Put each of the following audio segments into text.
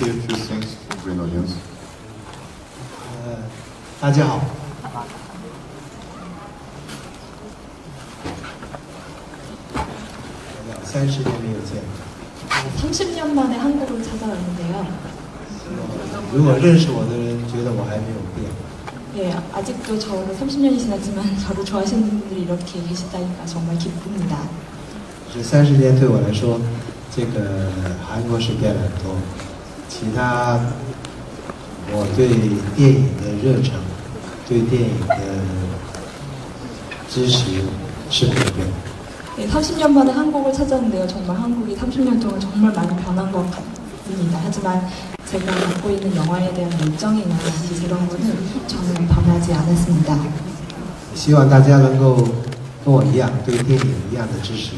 say a few things to the Korean audience? 大家好。30년 没有见。 30년 만에 한국을 찾아왔는데요. 如果认识我的人觉得我还没有变。 예, 아직도 저를 30년이 지났지만 저를 좋아하시는 분들이 이렇게 계시다니까 정말 기쁩니다. 这30年对我来说，这个韩国是变了很多，其他我对电影的热忱，对电影的支持是没有变的。 네, 30년 만에 한국을 찾았는데요. 정말 한국이 30년 동안 정말 많이 변한 것 같습니다. 하지만 제가 갖고 있는 영화에 대한 열정이나 그런 거는 저는 변하지 않았습니다. 希望大家能够跟我一样，对电影一样的支持，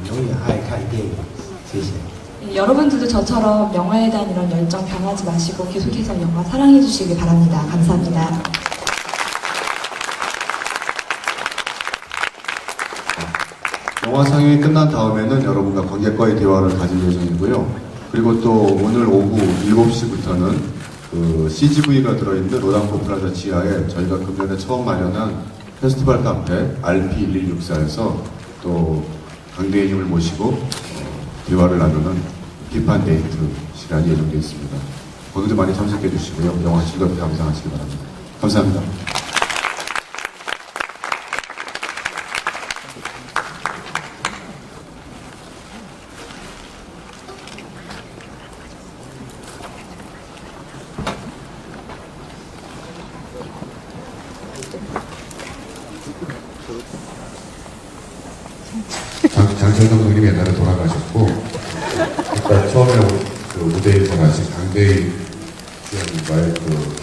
永远爱看电影。谢谢。 네, 여러분들도 저처럼 영화에 대한 이런 열정 변하지 마시고 계속해서 영화 사랑해 주시기 바랍니다. 감사합니다. 영화 상영이 끝난 다음에는 여러분과 관객과의 대화를 가질 예정이고요. 그리고 또 오늘 오후 7시부터는 그 CGV가 들어있는 로당포 플라자 지하에 저희가 금년에 처음 마련한 페스티벌 카페 RP1164에서 또 강대희님을 모시고 대화를 나누는 비판 데이트 시간이 예정되어 있습니다. 모두들 많이 참석해 주시고요. 영화 즐겁게 감상하시기 바랍니다. 감사합니다. 장철 감독님이 옛날에 돌아가셨고, 그러니까 처음에 그 무대에서 하신 강대희 주연과의 그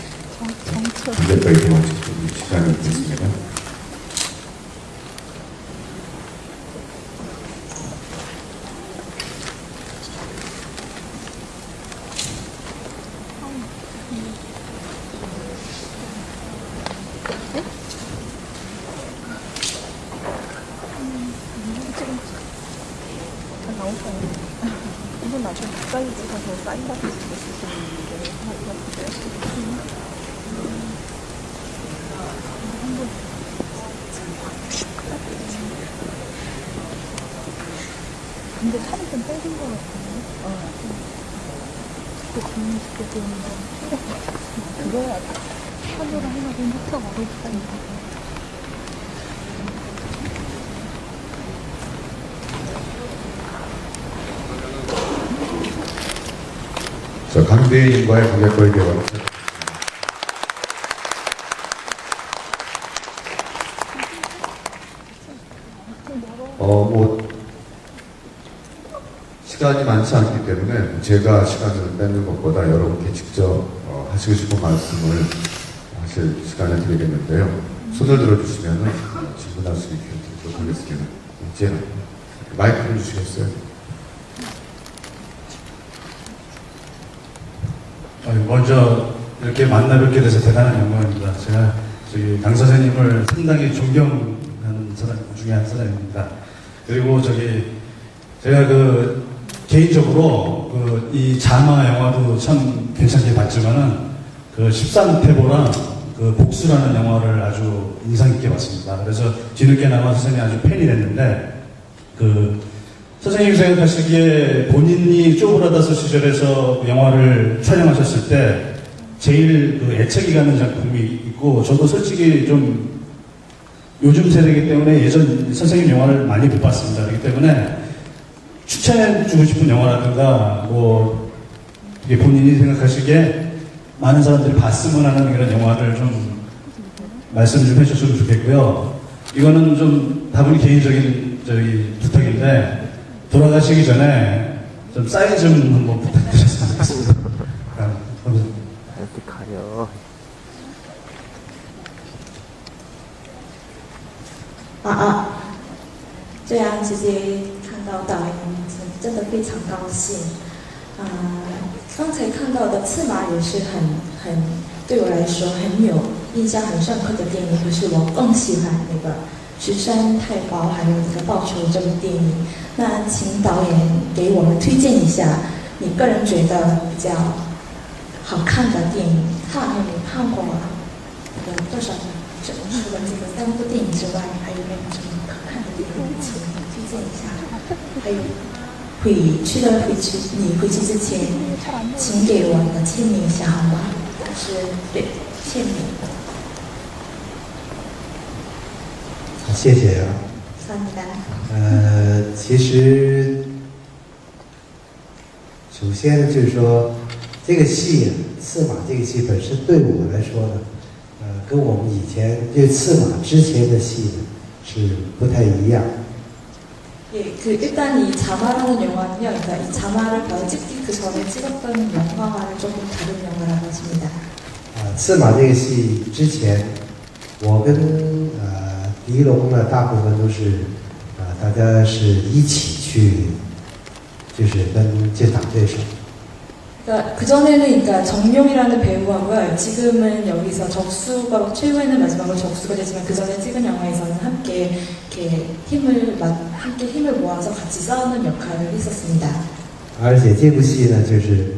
관객과의 대화 시간이 됐습니다. 이건 나중에 가까이 가서 사인 받을 수 있으시는데 하나 같은데요? 근데 살이 좀 빼진 것 같은데? 그 국민식도 좀 그거야 하루를 하나 좀 흡착 어렵다니까. 자, 강대희님과의 관객과의 대화를 시간이 많지 않기 때문에 제가 시간을 뺏는 것보다 여러분께 직접 하시고 싶은 말씀을 하실 시간을 드리겠는데요. 손을 들어주시면 질문할 수 있게 드리도록 하겠습니다. 이제 마이크를 주시겠어요? 먼저 이렇게 만나 뵙게 돼서 대단한 영광입니다. 제가 저기 강 선생님을 상당히 존경하는 사람 중에 한 사람입니다. 그리고 제가 개인적으로 이 자마 영화도 참 괜찮게 봤지만은 13태보랑 복수라는 영화를 아주 인상 깊게 봤습니다. 그래서 뒤늦게나마 선생님이 아주 팬이 됐는데 선생님이 생각하시기에 본인이 쪼브라더스 시절에서 영화를 촬영하셨을 때 제일 애착이 가는 작품이 있고, 저도 솔직히 좀 요즘 세대이기 때문에 예전 선생님 영화를 많이 못 봤습니다. 그렇기 때문에 추천해주고 싶은 영화라든가 이게 본인이 생각하시기에 많은 사람들이 봤으면 하는 그런 영화를 좀 말씀 좀 해주셨으면 좋겠고요. 이거는 좀 다분히 개인적인 부탁인데, 돌아가시기 전에 좀 사인 좀 한번 부탁드렸으면 좋겠습니다. 감사합니다. 이렇게 가려. 这样直接看到导演，真的非常高兴。刚才看到的《赤马》也是很对我来说很有印象、很深刻的电影，可是我更喜欢那个《十三太保》还有那个《报仇》这部电影。那请导演给我们推荐一下你个人觉得比较好看的电影，看你看过多少？除了这个3部电影之外，还有没有什么可看的电影请推荐一下？还有你回去之前，请给我的签名一下好吗？是对签名。谢谢啊。其实，首先就是说，这个戏刺马这个戏本身对我来说呢，跟我们以前对刺马之前的戏呢是不太一样。 예, 일단 이 자마라는 영화는요, 그러니까 이 자마를 바로 찍기 그 전에 찍었던 영화와는 조금 다른 영화라고 하십니다. 刺马这个戏之前，我跟狄龙呢，大部分都是大家是一起去，就是跟这场对手。 그러니까 그 전에는 그러니까 정룡이라는 배우하고요. 지금은 여기서 적수가 최후에는 마지막으로 적수가 되지만 그 전에 찍은 영화에서는 함께 이렇게 함께 힘을 모아서 같이 싸우는 역할을 했었습니다. 而且这部戏呢，就是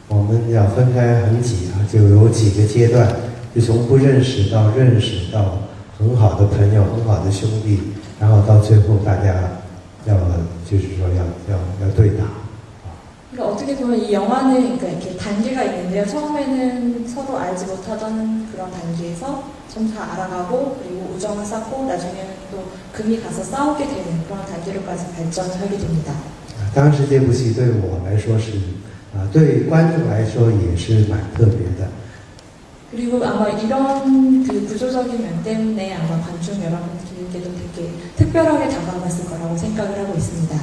我们要分开很几就有几个阶段，就从不认识到认识到很好的朋友、很好的兄弟，然后到最后大家就是说要对打。 그러니까 어떻게 보면 이 영화는 그러니까 이렇게 단계가 있는데요. 처음에는 서로 알지 못하던 그런 단계에서 좀 다 알아가고 그리고 우정을 쌓고 나중에는 또 금이 가서 싸우게 되는 그런 단계로까지 발전을 하게 됩니다. 当时这部戏对我来说是对观众来说也是蛮特别的。 그리고 아마 이런 그 구조적인 면 때문에 아마 관중 여러분들께도 되게 특별하게 다가왔을 거라고 생각을 하고 있습니다.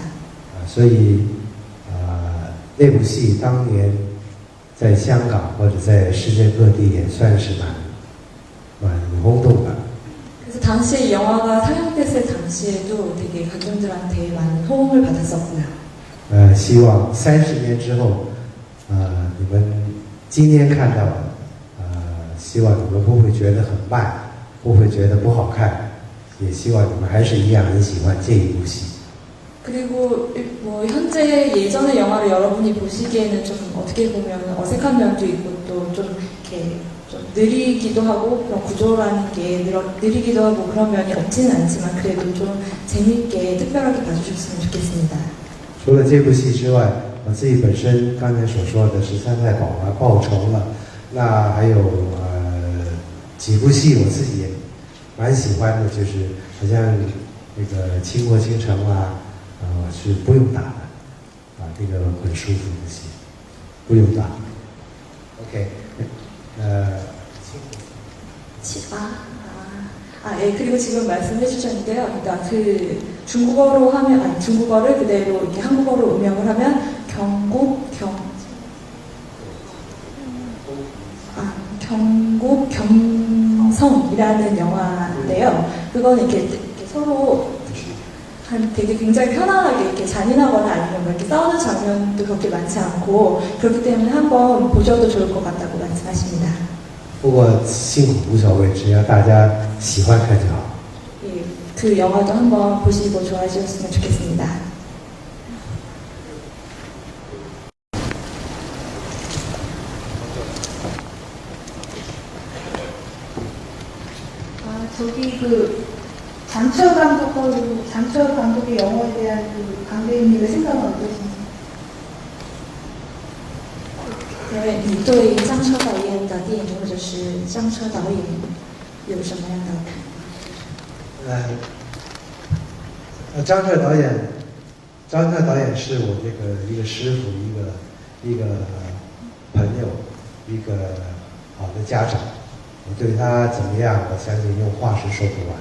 所以那部戏当年在香港或者在世界各地也算是蛮轰动的。 그래서 당시에 이 영화가 상영됐을 당시에도 되게 관중들한테 많은 호응을 받았었고요. 希望30年之后，你们今天看到的，希望你们不会觉得很慢，不会觉得不好看，也希望你们还是一样很喜欢这一部戏。 그리고 뭐 현재 예전의 영화를 여러분이 보시기에는 좀 어떻게 보면 어색한 면도 있고 또 좀 이렇게 좀 느리기도 하고 그런 구조라는 게 느리기도 하고 그런 면이 없지는 않지만 그래도 좀 재밌게 특별하게 봐주셨으면 좋겠습니다. 除了这部戏之外，我自己本身刚才所说的是参赛报仇了，那还有几部戏我自己也蛮喜欢的，就是好像那个《倾国倾城》啊。 是不用打的，这个很舒服的戏，不用打。OK，예, 그리고 지금 말씀해 주셨는데요. 그러니까 그 중국어로 하면, 아니, 중국어를 그대로 이렇게 한국어로 음역을 하면 경국 경성이라는 영화인데요. 그건 이렇게 서로 되게 굉장히 편안하게 이렇게 잔인하거나 아니면 뭐 이렇게 싸우는 장면도 그렇게 많지 않고 그렇기 때문에 한번 보셔도 좋을 것 같다고 말씀하십니다. 不过辛苦无所谓，只要大家喜欢看就好。 예, 그 영화도 한번 보시고 좋아해 주셨으면 좋겠습니다. 저기 장철 감독의 영화에 대한 그 강대인님의 생각은 어떠신지? 你对张彻导演的电影或者是张彻导演有什么样的看法？ 张彻导演是我这个一个师傅，一个朋友，一个好的家长。我对他怎么样，我相信用话是说不完。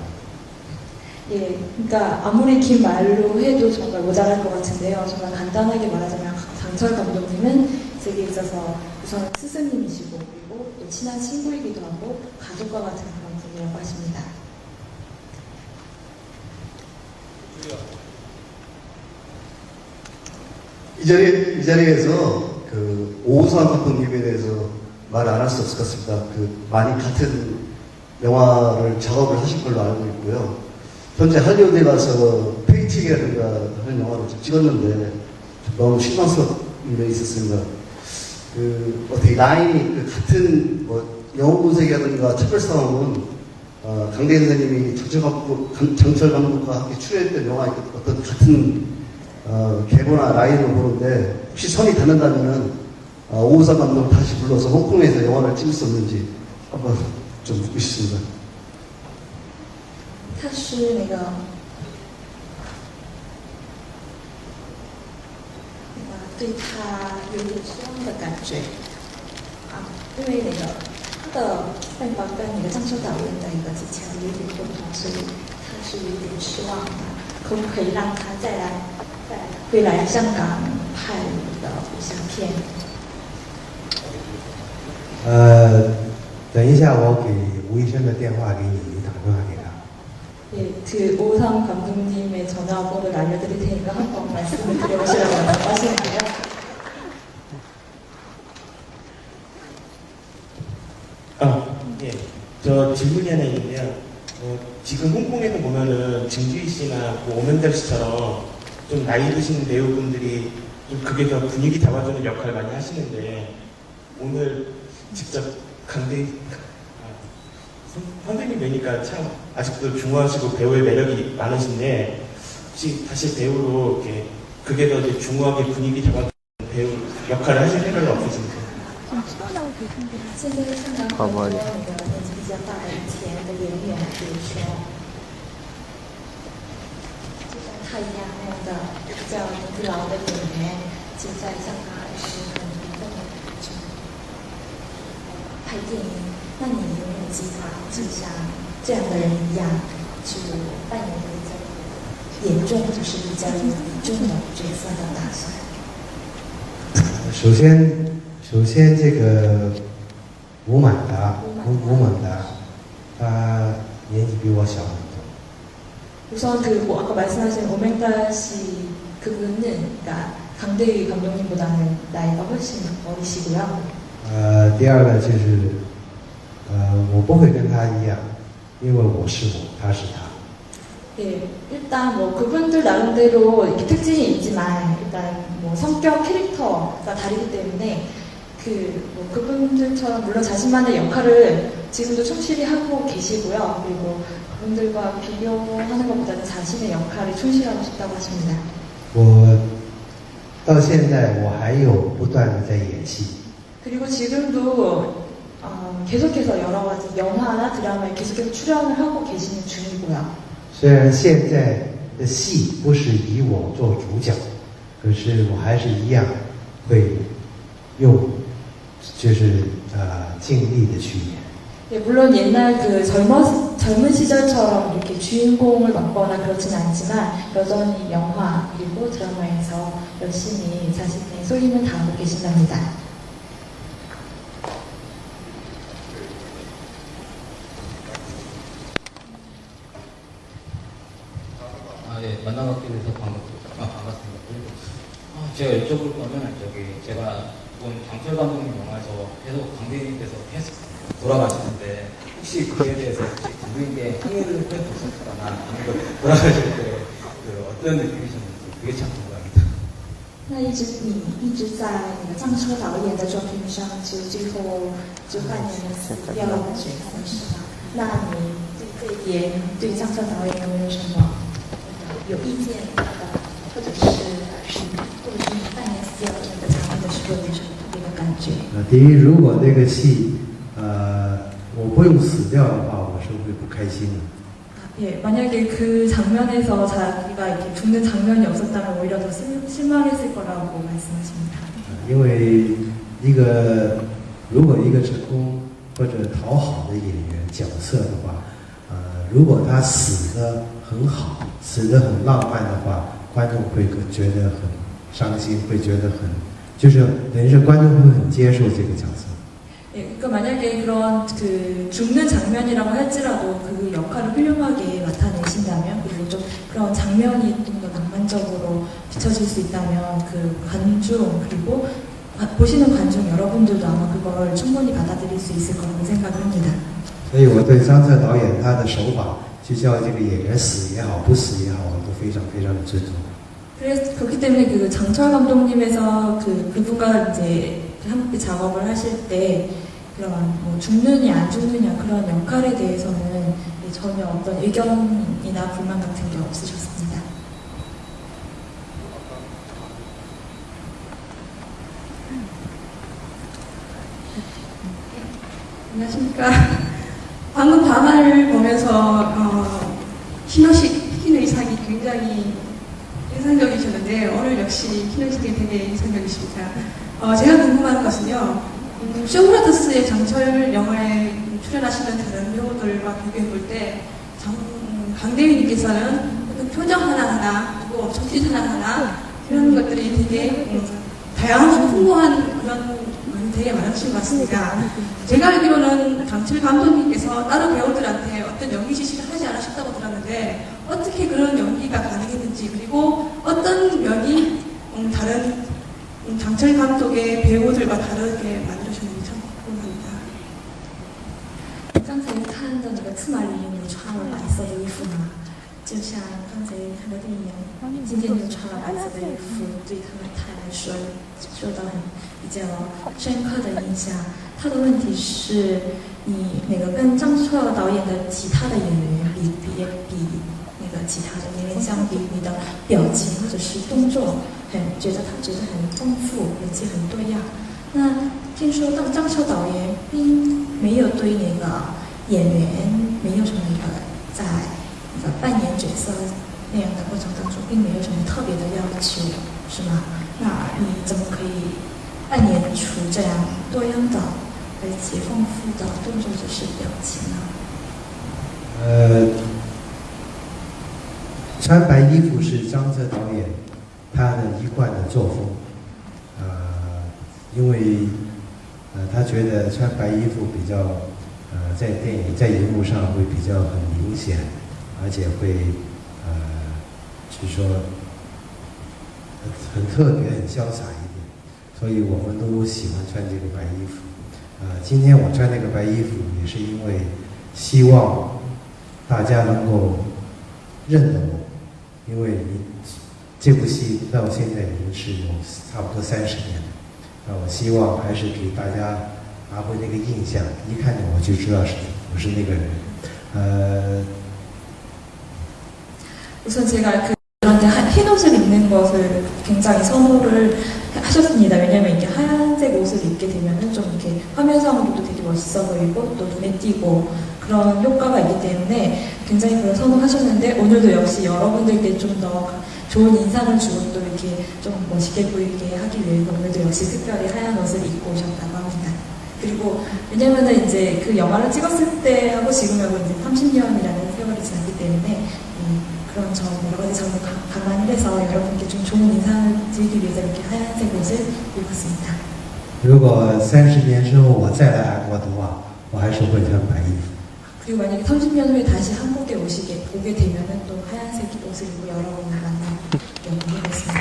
예, 그러니까 아무리 긴 말로 해도 정말 모자랄 것 같은데요. 정말 간단하게 말하자면 장철 감독님은 제게 있어서 우선 스승님이시고 그리고 또 친한 친구이기도 하고 가족과 같은 그런 분이라고 하십니다. 이 자리에서 그 오우상 감독님에 대해서 말 안 할 수 없을 것 같습니다. 많이 같은 영화를 작업을 하신 걸로 알고 있고요. 현재 할리우드에 가서 페이팅이라든가 하는 영화를 찍었는데 너무 실망스럽고 일이 있었습니다. 그 어떻게 라인이 그 같은 뭐 영웅군색이라든가 특별싸움은 강대현 선생님이 장철 감독과 함께 출연했던 영화 어떤 같은 계보나 라인을 보는데 혹시 선이 닿는다면은 오우상 감독을 다시 불러서 홍콩에서 영화를 찍을 수 없는지 한번 좀 묻고 싶습니다. 他是那个对他有点失望的感觉啊，因为那个他的办法跟那个张秋导演的一个之前有点不同，所以他是有点失望的。可不可以让他再回来香港拍那个武侠片？等一下我给吴医生的电话给你，你打电话给他。 예, 그 오상 감독님의 전화번호를 알려드릴 테니까 한번 말씀을 드려보시라고 말씀하시는데요. 예. 저 질문이 하나 있는데요. 지금 홍콩에서 보면은 증주희 씨나 오명달 씨처럼 좀 나이 드신 배우분들이 좀 극에서 분위기 잡아주는 역할을 많이 하시는데 오늘 직접 선생님 뵈니까 참 아직도 중후하시고 배우의 매력이 많으신데 혹시 다시 배우로 이렇게 극에서 이제 중후하게 분위기 잡아주는 배우 역할을 하실 생각은 없으신가요? 现在香港很多那个年纪比较大的以前的演员，比如说就像他一样那样的比较年纪老的演员，其实在香港还是很一份的拍电影。那你有没有计划，就像这样的人一样，去扮演比较严重，就是比较严重的角色的打算？首先这个吴满达，他年纪比我小很多。 우선 그 아까 말씀하신 오맹달 씨 그분은 그러니까 강대휘 감독님보다는 나이가 훨씬 어리시고요. 第二个就是我不会跟他一样，因为我是我，他是他。 예, 일단 뭐 그분들 나름대로 이렇게 특징이 있지만 일단 뭐 성격 캐릭터가 다르기 때문에 뭐 그분들처럼 물론 자신만의 역할을 지금도 충실히 하고 계시고요. 그리고 그분들과 비교하는 것보다는 자신의 역할에 충실하고 싶다고 하십니다. 我到现在我还有不断的在演戏。 그리고 지금도 계속해서 여러 가지 영화나 드라마에 계속해서 출연을 하고 계시는 중이고요. 虽然现在的戏不是以我做主角，可是我还是一样会用，就是尽力的去演。 예, 물론 옛날 그 젊은 시절처럼 이렇게 주인공을 맡거나 그렇진 않지만 여전히 영화 그리고 드라마에서 열심히 자신의 소임을 다하고 계신답니다. 예, 만나뵙게 돼서 반갑습니다. 제가 여쭤볼 거면 제가 본 장철 감독님 영화에서 계속 강대인님께서 계속 돌아가시는데 혹시 그에 대해서 감독님께 항의를 해보셨거나 아니면 돌아가실 때 어떤 느낌이셨는지 그게 참 궁금합니다. 那你一直在那个藏车导演的作品上，就最后就扮演了死掉的角色，是吗？那你对这一点对藏车导演有没有什么有意见的，或者是你扮演死掉的那个场面的时候有什么特别的感觉？第一，如果那个戏我不用死掉的话，我是会不开心的。 예, 만약에 그 장면에서 자기가 이렇게 죽는 장면이 없었다면 오히려 더 실망했을 거라고 말씀하십니다. 因为如果一个成功或者讨好的演员角色的话，如果他死得很好，死得很浪漫的话，观众会觉得很伤心，会觉得就是等于是观众会很接受这个角色。 예, 그러니까 만약에 그런 그 죽는 장면이라고 할지라도 그 역할을 훌륭하게 맡아내신다면 그리고 좀 그런 장면이 좀 더 낭만적으로 비춰질 수 있다면 그 관중 그리고 보시는 관중 여러분들도 아마 그걸 충분히 받아들일 수 있을 거라고 생각을 합니다. 所以我对张彻导演他的手法，就叫这个演员死也好，不死也好，我都非常非常的尊重。 그래서 그렇기 때문에 그 장철 감독님에서 그분과 이제 함께 작업을 하실 때 그런 뭐 죽느냐 안 죽느냐 그런 역할에 대해서는 전혀 어떤 의견이나 불만 같은 게 없으셨습니다. 안녕하십니까. 방금 밤을 보면서 흰 의상이 굉장히 인상적이셨는데 오늘 역시 흰 의상이 되게 인상적이십니다. 제가 궁금한 것은요. 쇼브라더스의 장철 영화에 출연하시는 다른 배우들과 비교해 볼 때 강대휘님께서는 어떤 표정 하나하나 그리고 정신 하나하나 이런 것들이 되게 다양하고 풍부한 그런 되게 많으신 것 같습니다. 제가 알기로는 강철 감독님께서 다른 배우들한테 어떤 연기 지시를 하지 않으셨다고 들었는데 어떻게 그런 연기가 가능했는지 그리고 어떤 면이 다른 장철 감독의 배우들과 다르게 만들어주셨는지 참 궁금합니다. 刚才看到那个刺马里面你穿了白色的衣服吗？就像刚才看的电影，今天你穿了白色的衣服，对他来说受到比较深刻的印象。他的问题是，你那个跟张彻导演的其他的演员比那个其他的演员相比，你的表情或者是动作，觉得很丰富，而且很多样。那听说张彻导演并没有对那个演员没有什么在扮演角色那样的过程当中，并没有什么特别的要求，是吗？那你怎么可以扮演出这样多样的而且丰富的动作者是表情呢？穿白衣服是张彻导演他的一贯的作风，因为他觉得穿白衣服比较在电影在荧幕上会比较很明显，而且会就是说很特别很潇洒一点，所以我们都喜欢穿这个白衣服。今天我穿这个白衣服也是因为希望大家能够认得我，因为这部戏到现在已经是有差不多30年了，我希望还是给大家拿回那个印象，一看见我就知道我是那个人。 우선 제가 그런데 흰 옷을 입는 것을 굉장히 선호를 하셨습니다. 왜냐면 이게 하얀색 옷을 입게 되면은 좀 이렇게 화면상으로도 되게 멋있어 보이고 또 눈에 띄고 그런 효과가 있기 때문에 굉장히 그걸 선호하셨는데 오늘도 역시 여러분들께 좀 더 좋은 인상을 주고 또 이렇게 좀 멋있게 보이게 하기 위해서 오늘도 역시 특별히 하얀 옷을 입고 오셨다고 합니다. 그리고 왜냐면은 이제 그 영화를 찍었을 때하고 지금하고 이제 30년이라는 세월이 지났기 때문에 그런 점 여러 가지 점을 감안을 해서 여러분께 좀 좋은 인상을 드리기 위해서 이렇게 하얀색 옷을 입었습니다. 如果30年之后我再来韩国的话，我还是会穿白衣服。 그리고 만약에 30년 후에 다시 한국에 오게 되면은 또 하얀색 옷을 입고 여러분을 만날 연구하겠습니다.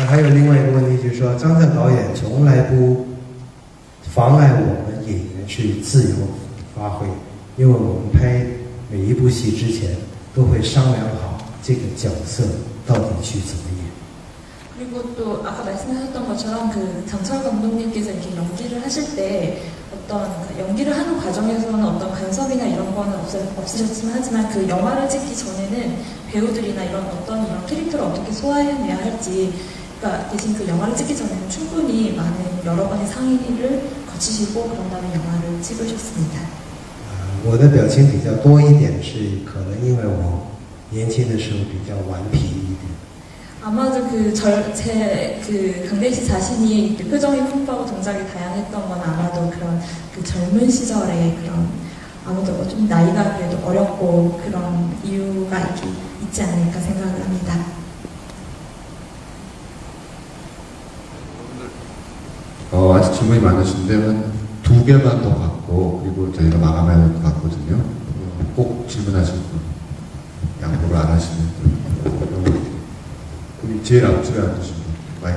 还有另外一个问题就是说，张彻导演从来不妨碍我们演员去自由发挥，因为我们拍每一部戏之前都会商量好这个角色到底去怎么演。 그리고 또 아까 말씀하셨던 것처럼 그 장철 감독님께서 이렇게 연기를 하실 때 어떤 연기를 하는 과정에서는 어떤 간섭이나 이런 거는 없으셨지만 하지만 그 영화를 찍기 전에는 배우들이나 이런 캐릭터를 어떻게 소화해내야 할지 그러니까 대신 그 영화를 찍기 전에는 충분히 많은 여러 번의 상의를 거치시고 그런 다음에 영화를 찍으셨습니다. 我的表情比较多一点，是可能因为我年轻的时候比较顽皮一点。 아마도 그 강대희 씨 자신이 표정이 풍부하고 동작이 다양했던 건 아마도 그런 그 젊은 시절에 그런 아무도 좀 나이가 그래도 어렸고 그런 이유가 있지 않을까 생각을 합니다. 아직 질문이 많으신데 한 2개만 더 받고 그리고 저희가 마감해야 될 것 같거든요. 꼭 질문하실 분 양보를 안 하시는 분. 우리 제일 앞줄에 앉으신 분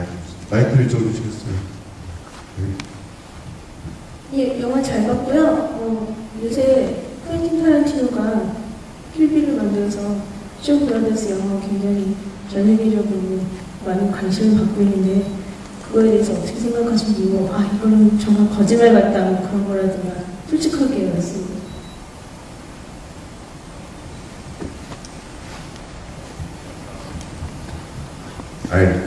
마이크를 줘주시겠어요? 예, 영화 잘 봤고요. 요새 퀸틴 타란티노가 킬빌을 만들어서 쇼브라더스 영화 굉장히 전 세계적으로 많은 관심을 받고 있는데 그거에 대해서 어떻게 생각하시는지 이거는 정말 거짓말 같다 뭐 그런 거라든가 솔직하게 말씀해. I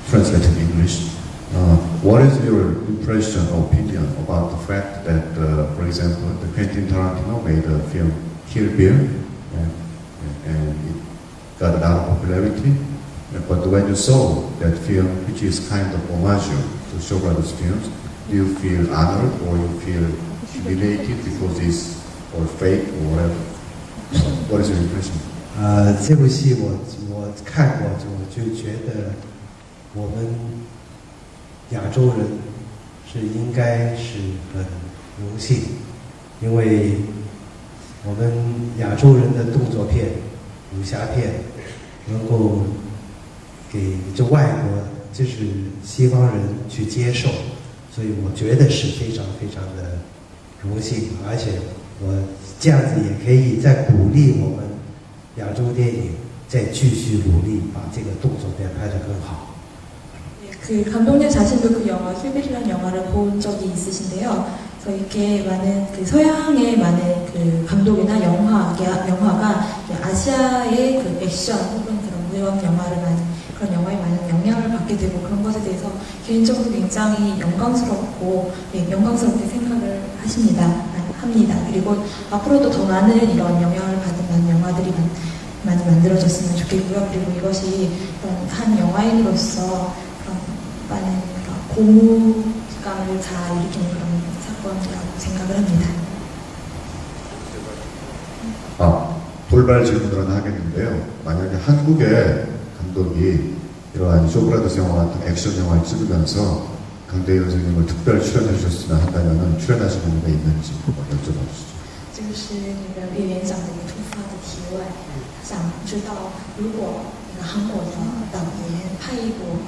translate in English. What is your impression or opinion about the fact that, for example, the Quentin Tarantino made a film Kill Bill, and it got a lot of popularity. But when you saw that film, which is kind of homage to Shaw Brothers films, do you feel honored or you feel humiliated because it's or fake or whatever? What is your impression? 这部戏我看过，我就觉得我们亚洲人是应该是很荣幸，因为我们亚洲人的动作片、武侠片能够给这外国就是西方人去接受，所以我觉得是非常非常的荣幸，而且我这样子也可以再鼓励我们亚洲电影再继续努力把这个动作片拍得更好。 그 감독님 자신도 그 영화 킬빌이라는 영화를 본 적이 있으신데요. 그래서 이렇게 많은 그 서양의 많은 그 감독이나 영화가 아시아의 그 액션 혹은 그런 무역 영화를 그런 영화에 많은 영향을 받게 되고 그런 것에 대해서 개인적으로 굉장히 영광스럽게 생각을 합니다. 그리고 앞으로도 더 많은 이런 영향을 받은 많은 영화들이 많이 만들어졌으면 좋겠고요. 그리고 이것이 한 영화인으로서 많은 고무감을 다 일으키는 그런 사건이라고 생각을 합니다. 돌발 질문을 하나 하겠는데요. 만약에 한국의 감독이 이러한 쇼브라더스 영화 같은 액션 영화를 찍으면서 강대현 선생님을 특별 출연해 주셨으면 한다면 출연하실 의미가 있는지 여쭤봐 주시죠. 这个是那个岳院长的一个突发的提问，想知道如果那个韩国的导演拍一部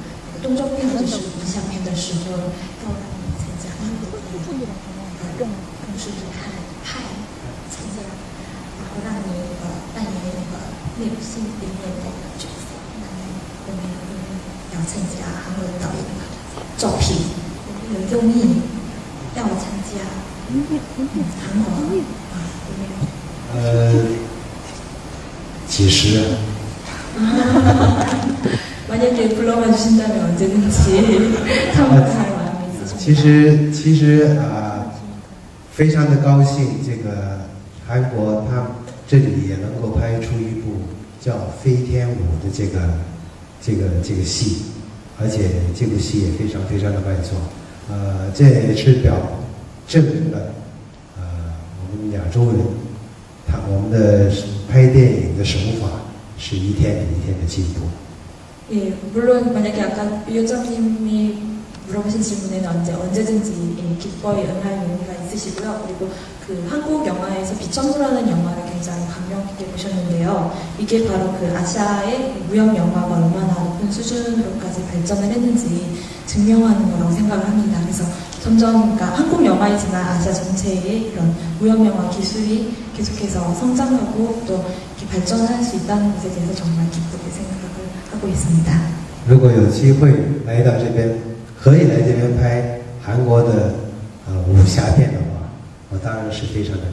动作片或者是武侠片的时候，要让你参加韩国的同时看参加，然后让你扮演那部戏里面的角色，那我们要参加韩国的导演的招聘，有用意要参加韩国。 几时 만약에 불러봐 주신다면 언제든지 참가할 마음이 있으십니다. 其实非常的高兴，这个韩国他们这里也能够拍出一部叫《飞天舞》的这个戏，而且这部戏也非常非常的卖座。这也是证明了我们亚洲人。 我们的拍电影的手法是一天比一天的进步。 예, 물론 만약에 아까 위원장님이 물어보신 질문에는 언제든지 기꺼이 응할 용의가 있으시고요. 그리고 그 한국 영화에서 비청소라는 영화를 굉장히 감명 깊게 보셨는데요. 이게 바로 그 아시아의 무역 영화가 얼마나 높은 수준으로까지 발전을 했는지 증명하는 거라고 생각을 합니다. 그래서 점점 그러니까 한국 영화이지만 아시아 전체의 그런 무역 영화 기술이 계속해서 성장하고 또 이렇게 발전할 수 있다는 것에 대해서 정말 기쁘게 생각을 하고 있습니다. 如果有机会来到这边，可以来这边拍韩国的武侠片的话，我当然是非常的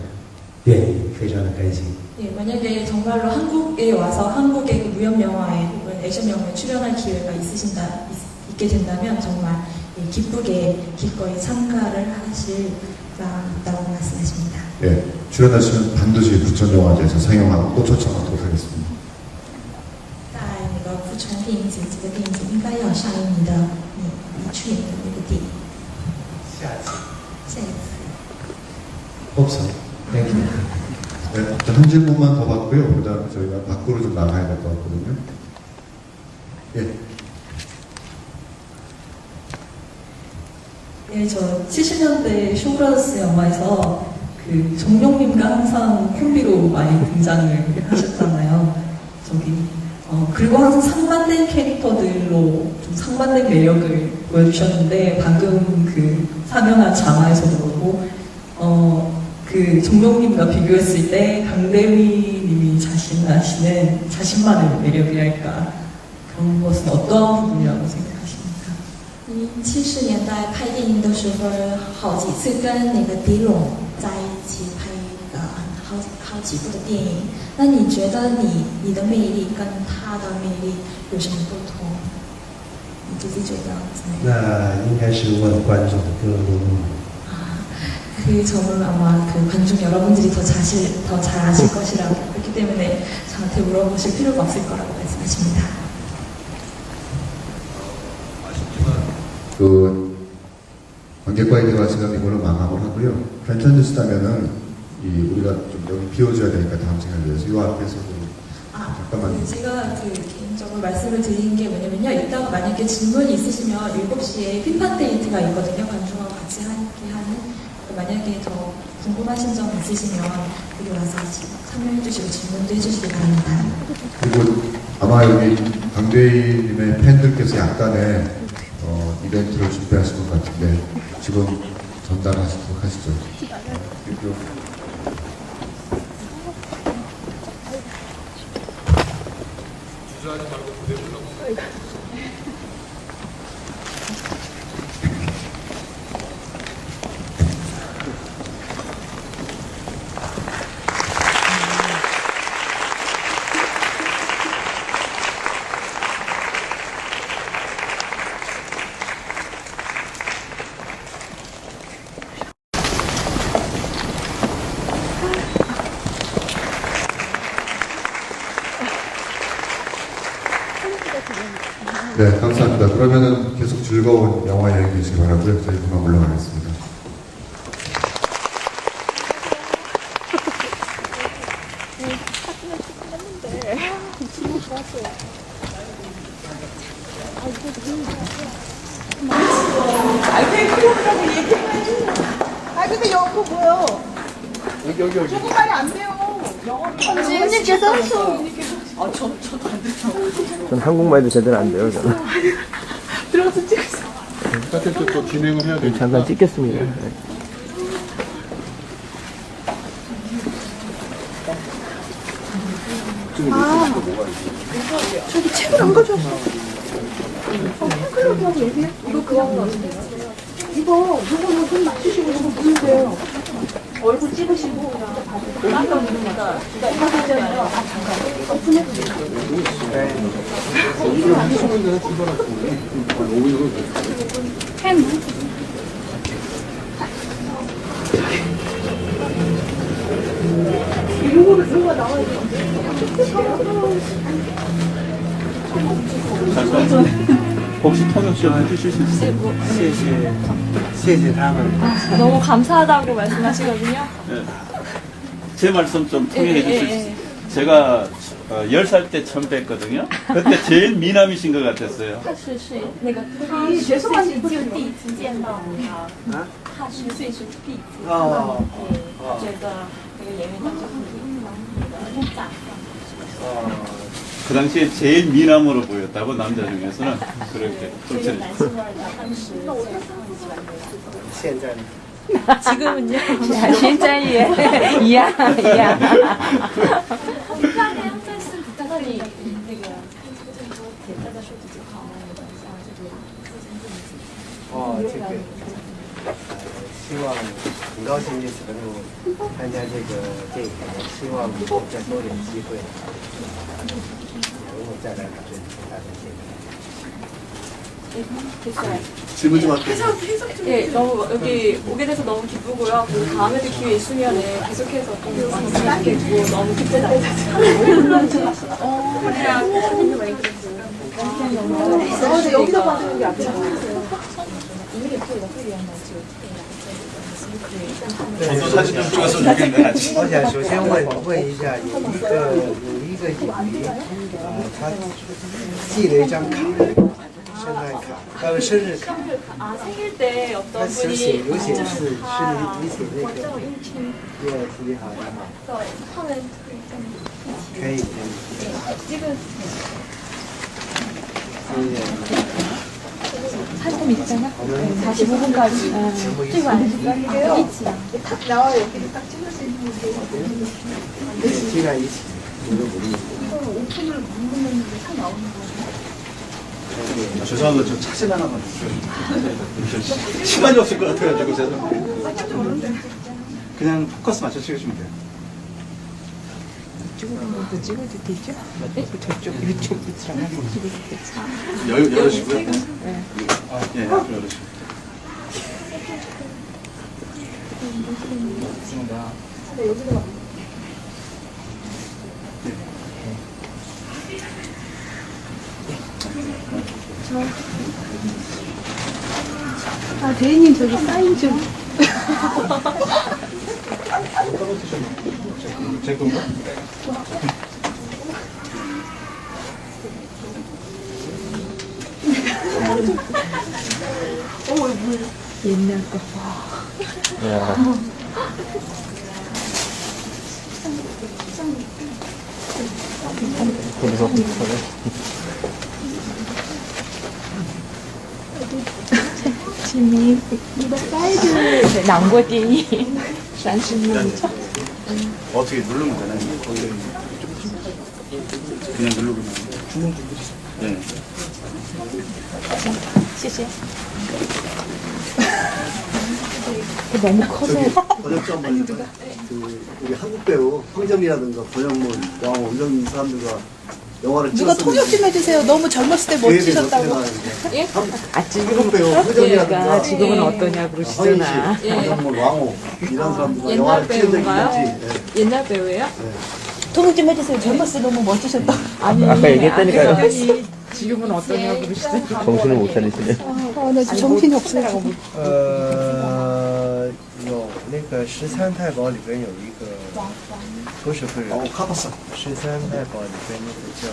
愿意，非常的开心。 예, 만약에 정말로 한국에 와서 한국의 그 무역 영화에 혹은 액션 영화에 출연할 기회가 있게 된다면 정말 기쁘게 기꺼이 참가를 하실 있다고 말씀하십니다. 예, 출연하시면 반드시 부천영화제에서 상영하고 또 초청하도록 하겠습니다. 在那个富城电影节这个电影节应该要上映你去年的那个电影。下一次。 Hope so. Thank you. 네, 한 질문만 더 받고요. 그다음 저희가 밖으로 좀 나가야 될 것 같거든요. 예. 예, 저 70년대 쇼브라더스 영화에서 그 정용님과 항상 콤비로 많이 등장을 하셨잖아요. 그리고 항상 상반된 캐릭터들로 좀 상반된 매력을 보여주셨는데 방금 그 사명한 자마에서도 그렇고 그 그 정동님과 비교했을 때 강대휘님이 자신만의 매력이랄까 그런 것은 어떠한 부분이라고 생각하십니까?您70年代拍电影的时候，好几次跟那个狄龙在一起拍好几部的电影。那你觉得你的魅力跟他的魅力有什么不同？你自己觉得怎么样？ 那应该是问观众各路。 그 점은 아마 그 관중 여러분들이 더 잘 아실 것이라고 그렇기 때문에 저한테 물어보실 필요가 없을 거라고 말씀하십니다. 그 관객과의 대화 시간 이걸로 마감을 하고요. 괜찮으시다면은 우리가 좀 여기 비워줘야 되니까 다음 시간에 위해서 이 앞에서 좀 잠깐만. 제가 그 개인적으로 말씀을 드린 게 뭐냐면요. 이따가 만약에 질문이 있으시면 7시에 핀판 데이트가 있거든요. 관중하고 같이 함께 하는. 만약에 더 궁금하신 점 있으시면 여기 와서 참여해 주시고 질문도 해주시기 바랍니다. 그리고 아마 여기 강대희님의 팬들께서 약간의 이벤트를 준비하신 것 같은데 지금 전달하시도록 하시죠. 그리고 주저하지 말고 무대 올라오고. 네, 감사합니다. 그러면은 계속 즐거운 영화 여행 되시기 바라고요. 저희 그만 올라가겠습니다. 근데 영어 뭐요? 여기. 중국말이 안 돼요. 영어. 선생님께서 저도 안 돼요. 전 한국말도 제대로 안 돼요. 저는. 들어가서 찍었어. 사실 또 진행을 해야 되니까. 잠깐 찍겠습니다. 네. 저기 책을 안 가져왔어. 팬클럽하고 얘기해. 이거 그냥 이거 요거는 좀 맞추시고 이거 무슨 돼요? 얼굴 찍으시고 그냥 깜짝 놀랍니다. 이거 있잖아요. 잠깐 오픈해 주세요. 팬 이거가 나와야 돼. 혹시 통역 좀 해주실 수 있어요? 谢谢他们。 너무 감사하다고 말씀하시거든요. 네. 제 말씀 좀 통역해 주실 수 있어요? 제가 10살 때 처음 뵀거든요. 그때 제일 미남이신 것 같았어요. 他那个他10岁是就第一次见到他，他10岁是第一次看到你，觉得那个演员当中很长。 그 당시에 제일 미남으로 보였다고 남자 중에서는 그렇게 칭찬해 주셨어요. 지금은요? 现在也一样。再次在那里那个给大家说几句好吗？你等一下这个希望很高兴这次能够参加这个电影节，希望以后再多点机会，能够再来跟大家见面。 됐어요. 질문 좀 할게요. 예, 너무 여기 오게 돼서 너무 기쁘고요. 그 다음에도 기회 있으면 계속해서 좀 많이 뵙고 너무 기대다. 여기서 받는 게 아니라. 我想首先问一下，有一个影迷，他寄了一张卡，圣诞卡，生日卡。 아, 생일 때 어떤 他手 분이 写有写是你写那个，对，特别好的嘛。 他们可以。 찍은 谢谢。 살좀 있잖아. 45분까지. 찍어 안 찍어? 있지. 탁 나와요. 여기를 딱 찍을 수 있는 게. 제가 이 오픈을 누르면 탁 나오는 거. 죄송한 거저 사진 하나만 주세요. 시간이 없을 것 같아가지고 죄송합니다. 그냥 포커스 맞춰 찍으시면 돼요. 이쪽으로 더 찍어도 되죠? 네? 저쪽, 이쪽 밑으로 열으시고요. 네. 예, 열으시고. 아, 대리님 저기 사인 좀. 제 건가? 옛날 거. 야. 거기서 지미. 이거 사이즈 남고딩이 30mm. 어떻게 누르면 되나요? 그냥 누르면 주문 좀 해주세요. 네. 谢谢. 너무 커서 번역점 그 우리 한국 배우 황정이라든가 번역문 영화 원정 사람들과 영화를 누가 찍었었는데 통역 좀 해주세요. 너무 젊었을 때 멋지셨다고. 예? 한국 배우 황정이라든가 지금은 어떠냐 그러시잖아. 허인식, 번역문 왕호 이런 사람들과 옛날 영화를 찍은 적이 배우인가요? 있는지 옛날 배우예요? 통역 좀 해주세요. 젊었을 때 너무 멋지셨다고. 아니, 아까 얘기했다니까요. 아니, 지금은 어떠냐 그러시잖아. 정신을 못 차리시네. 나 지금 정신이 없어요. 有那个十三太保里边有一个，不是카파사 十三太保里边那个叫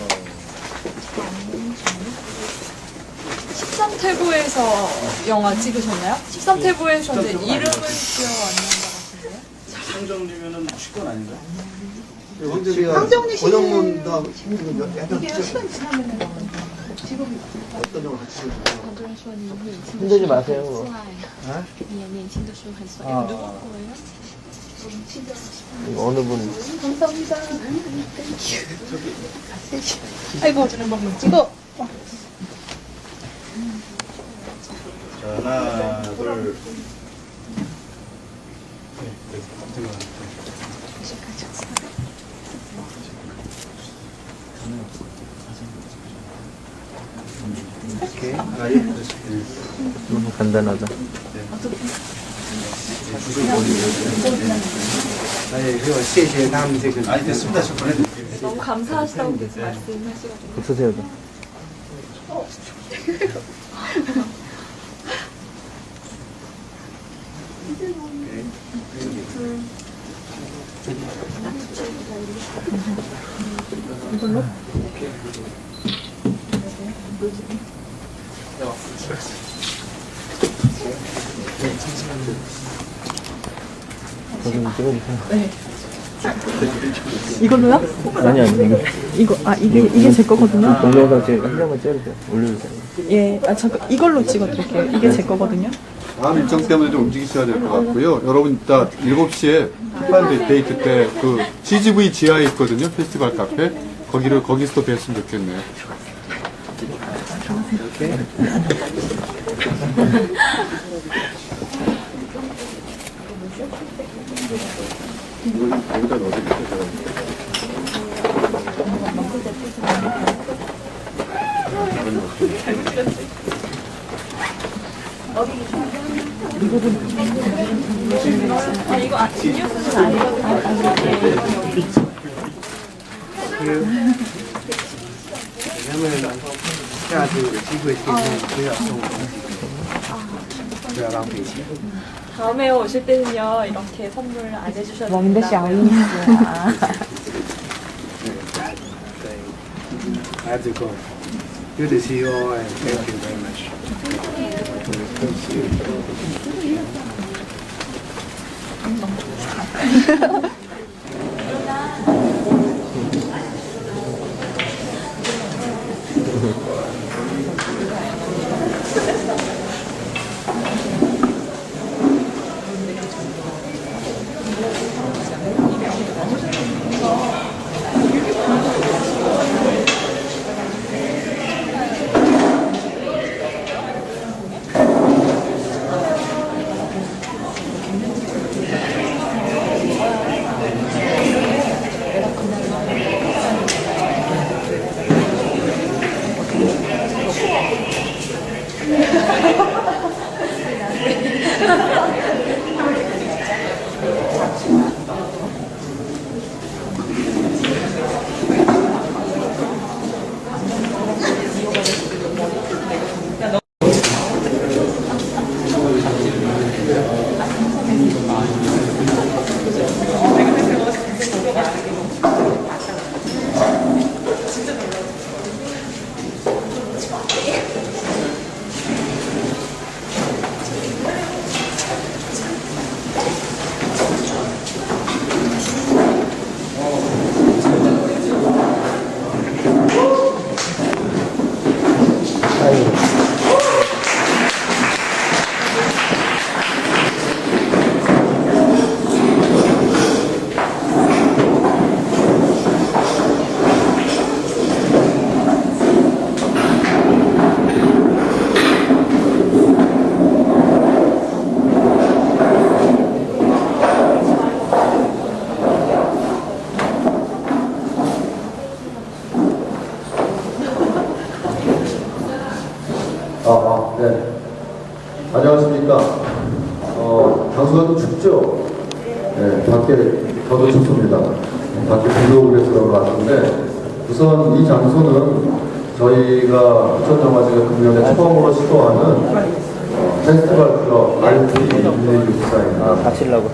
13태보에서 영화 찍으셨나요? 13태보에서 이제 이름을 지어왔는 것 같은데요? 상정리면은 식권 아닌가요? 황정이가 황정리 씨는 번역문 다 약간 이게 시간 지나면은 지금 어떤 영화 같이 찍었어요? 힘들지 마세요. 아? 이거 어느 분? 감사합니다. 아이고 찍어. 자, 하나, 둘. 오케이. 너무 간단하다. 네, 그리고 谢谢他们这个 아니 됐습니다. 저 보내드릴게요. 너무 감사하시다고 말씀하시거든요. 붙으세요. 이걸로? 저좀 찍어주세요. 네. 이걸로요? 아니 이거 이게 제 거거든요. 동영상 지금 한 장만 찍어주세요. 올려주세요. 예, 잠깐 이걸로 찍어드릴게요. 이게 제 거거든요. 다음 일정 때문에 좀 움직이셔야 될 것 같고요. 여러분 이따 7시에 힙한 데이트 때 그 CGV 지하에 있거든요. 페스티벌 카페. 거기서 또 뵀으면 좋겠네요. 여기다 넣어드릴게요. 아, 이거 음료수는 아니거든요. 他们下次有机会见面不要送东西，不要浪费钱。 다음에 오실 때는요, 이렇게 선물 안 해주셔도 我们的小意思啊。 Have to go. Good to see you all and thank you very much. 우선 춥죠? 네, 밖에 저도 춥습니다. 밖에 비도 오고 그래서 왔는데 우선 이 장소는 저희가 부천영화제가 금년에 처음으로 시도하는 페스티벌 클럽 RT 164입니다. 다치려고.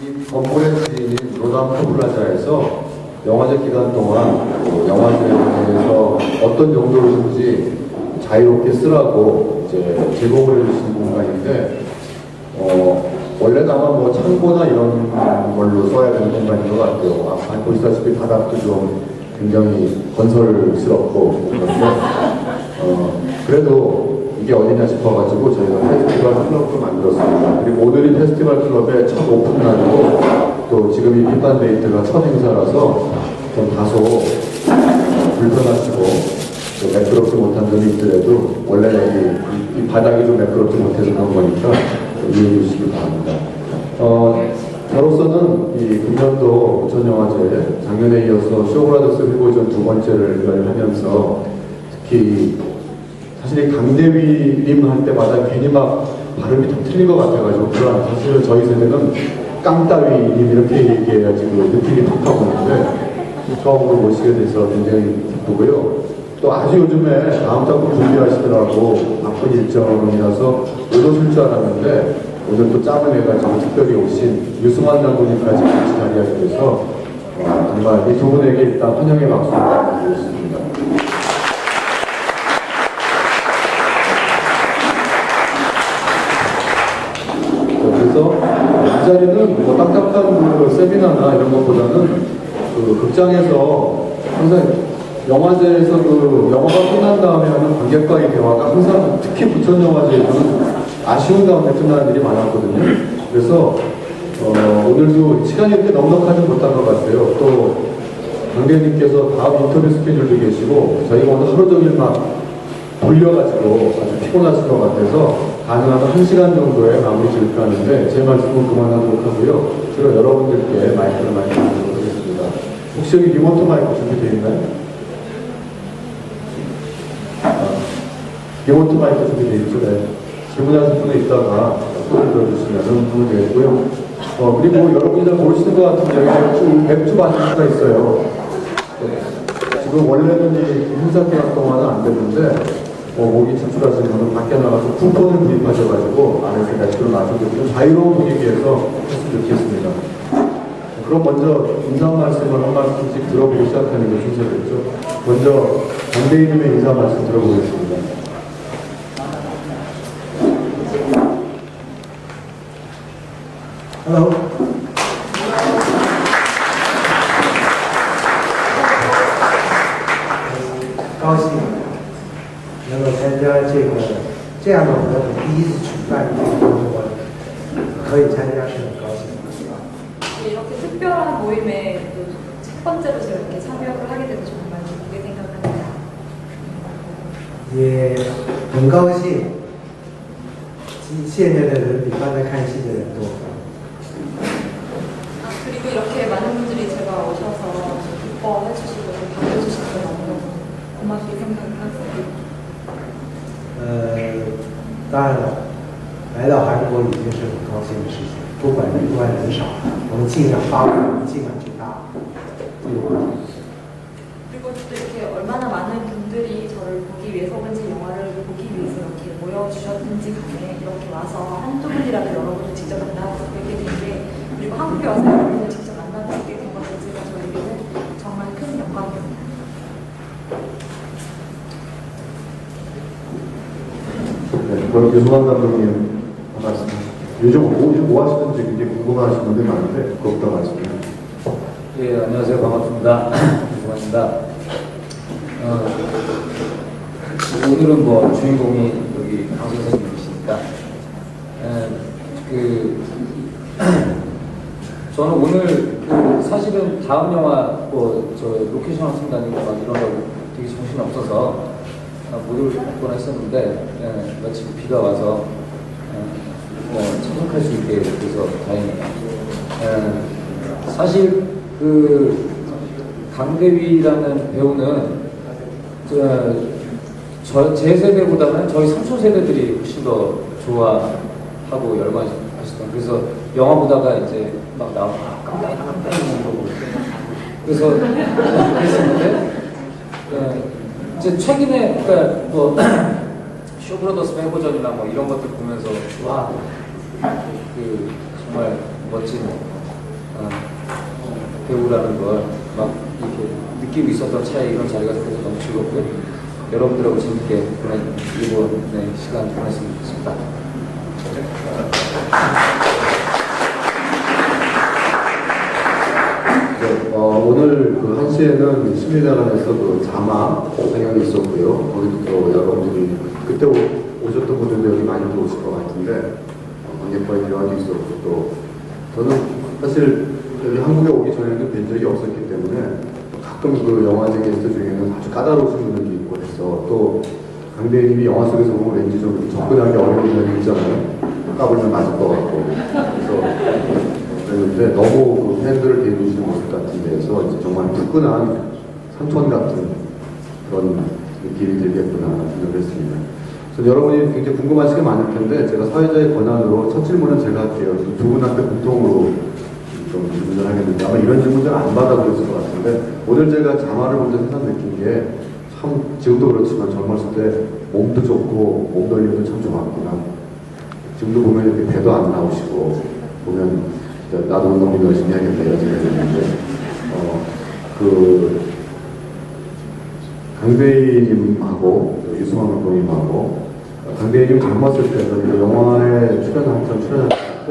이 건물의 지인인 로담프 플라자에서 영화제 기간 동안 영화제에서 어떤 용도로든지 자유롭게 쓰라고 이제 제공을 해주시는 공간인데, 원래는 아마 뭐 창고나 이런 걸로 써야 되는 공간인 것 같아요. 보시다시피 바닥도 좀 굉장히 건설스럽고 그런데, 그래도 이게 어디냐 싶어가지고 저희가 페스티벌 클럽도 만들었습니다. 그리고 오늘이 페스티벌 클럽의 첫 오픈 날이고, 또 지금 이 pitban 데이트가 첫 행사라서 좀 다소 불편하시고 또 매끄럽지 못한 점이 있더라도 원래 이 바닥이 좀 매끄럽지 못해서 그런 거니까 이해해 주시기 바랍니다. 저로서는 이 금년도 부천영화제 작년에 이어서 쇼브라더스 회고전 두 번째를 하면서 특히 사실 이 강대위님 할 때마다 괜히 막 발음이 좀 틀린 것 같아가지고 사실은 저희 세대는 깡따위님 이렇게 얘기해야지 느낌이 팍 오는데 처음으로 모시게 돼서 굉장히 기쁘고요. 또 아주 요즘에 다음 작품 준비하시더라고 바쁜 일정이라서 못 오실 줄 알았는데 오늘 또 짬을 내가지고 특별히 오신 유승환 장군님까지 같이 자리하게 돼서 정말 이 두 분에게 일단 환영의 박수를 드리겠습니다. 그래서 이 자리는 뭐 딱딱한 그 세미나나 이런 것보다는 그 극장에서 항상 영화제에서 그 영화가 끝난 다음에 하는 관객과의 대화가 항상 특히 부천영화제에서는 아쉬운 다음에 끝나는 일이 많았거든요. 그래서 오늘도 시간이 이렇게 넉넉하지 못한 것 같아요. 또 강대님께서 다음 인터뷰 스케줄도 계시고 저희가 오늘 하루 종일 막 돌려가지고 아주 피곤하실 것 같아서 가능하면 1시간 정도에 마무리 지을까 하는데 제 말씀은 그만하도록 하고요. 그리고 여러분들께 마이크를 드리도록 하겠습니다. 혹시 여기 리모트 마이크 준비되어 있나요? 리모트 마이크 준비되어 있죠? 네. 질문하실 분은 있다가 소리를 들어주시면 도움이 되겠고요. 그리고 여러분이 잘 모르시는 것 같은데 맥주 마실 수가 있어요. 네. 지금 원래는 이 행사 기간 동안은 안 되는데 목이 출출하시는 분은 밖에 나가서 쿠폰을 구입하셔가지고 안에서 맥주를 마시고 좀 자유로운 분위기에서 했으면 좋겠습니다. 그럼 먼저 인사 말씀을 한 말씀씩 들어보고 시작하는 게 순서겠죠. 먼저 강대희님의 인사 말씀 들어보겠습니다. Hello。高兴能够参加这样的活动，第一次举办这个活动，可以参加是很高兴。 이렇게 특별한 모임에 또 첫 번째로 제가 이렇게 참여를 하게 돼서 정말 기쁘게 생각합니다. 也很高兴，现在的人比刚才看戏的人多。 그리고 이렇게 많은 분들이 제가 오셔서 기뻐해 주시고 반겨주시는 게 너무 고맙게 생각하세요. 当然了，来到韩国已经是很高兴的事情，不管人多还是人少，我们尽量发挥，尽量去大。 그리고 또 이렇게 얼마나 많은 분들이 저를 보기 위해서 그런지 영화를 보기 위해서 이렇게 모여주셨는지 간에 이렇게 와서 한두 분이라도 여러분을 직접 만나뵙게 된 게 그리고 한국에 와서 여러분을 직접 만나뵙게 된 것 자체가 저에게는 정말 큰 영광입니다. 네, 그럼 유승환 감독님 말씀. 요즘 뭐 하시는지 굉장히 궁금하신 분들이 많은데 그것부터 말씀해주세요. 예, 안녕하세요. 반갑습니다. 유승환입니다. 오늘은 뭐 주인공이 여기 강 선생님이시니까 저는 오늘 사실은 다음 영화 저 로케이션 상담이고 막 이런 거 되게 정신이 없어서 못 올 뻔했었는데 마침 비가 와서 참석할 수 있게 돼서 다행입니다. 사실 강대위라는 배우는 제 세대보다는 저희 삼촌 세대들이 훨씬 더 하고 열광하시던. 그래서 영화 보다가 이제 막 나오고 깜짝 놀고 그래서 그랬었는데 이제 최근에 그러니까 뭐 쇼브로더스 회고전이나 뭐 이런 것들 보면서 와 그 정말 멋진 배우라는 걸 막 이렇게 느끼고 있었던 차에 이런 자리가 돼서 너무 즐겁고 여러분들하고 재밌게 이번 시간 보냈으면 좋겠습니다. 오늘 그 1시에는 심리대관에서 그 자막 상영이 있었고요. 거기도 또 여러분들이 그때 오셨던 분들도 여기 많이 들어오실 것 같은데 관객과의 대화도 있었고 또 저는 사실 여기 한국에 오기 전에는 뵌 적이 없었기 때문에 가끔 그 영화제 게스트 중에는 아주 까다로우신 분들도 있고 해서 또 강대희님이 영화 속에서 보면 왠지 좀 접근하기 어려운 면이 있잖아요. 까불면 맞을 것 같고 그래서 그랬는데 너무 그 팬들을 대해주시는 모습 같은 데에서 이제 정말 푸근한 삼촌 같은 그런 느낌이 들겠구나 생각을 했습니다. 그래서 여러분이 굉장히 궁금하신 게 많을 텐데 제가 사회자의 권한으로 첫 질문은 제가 할게요. 두 분한테 공통으로 좀 질문을 하겠는데 아마 이런 질문을 안 받아보셨을 것 같은데 오늘 제가 자막을 보면서 항상 느낀 게 참 지금도 그렇지만 젊었을 때 몸도 좋고 몸 돌림도 참 좋았구나. 지금도 보면 이렇게 배도 안 나오시고 보면 나도 운동 좀 열심히 하겠다 이런 생각이 드는데 그 강대희님하고 유승환 감독님하고 강대희님 젊었을 때 영화에 출연했을 때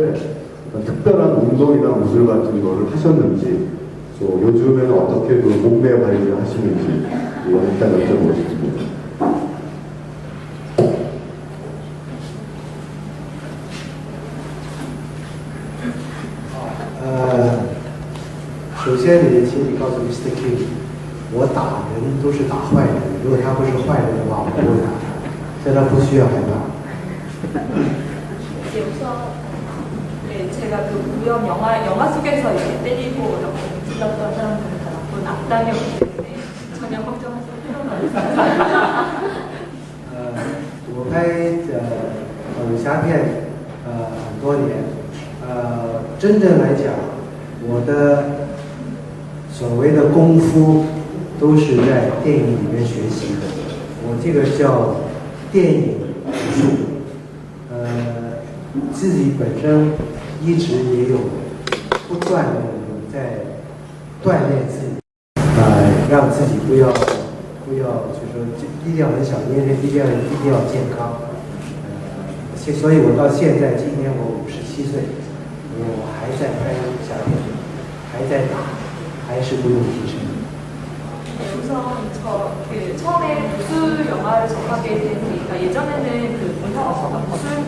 특별한 운동이나 무술 같은 거를 하셨는지 또 요즘에는 어떻게 그 몸매 관리를 하시는지 이거 일단 여쭤보겠습니다. 首先你请你告诉 Mr. King， 我打人都是打坏人，如果他不是坏人的话，我不会打他，所以他不需要害怕。 제가 그 무협 영화 속에서 이렇게 때리고 이렇게 질렀던 사람들은 다 나쁜 악당이었기 때문에 전혀 걱정하실 필요는 없어요. 我拍武侠片很多年，真正来讲，我的所谓的功夫都是在电影里面学习的。我这个叫电影武术，自己本身一直也有不断的有在锻炼自己，让自己不要就是说一定要很小年龄，一定要健康。所以我到现在今年我57岁，我还在拍武侠片，还在打，还是不用提升。 우선 그 처음에 무술 영화를 접하게 된 계기가 예전에는 그 문화가 무술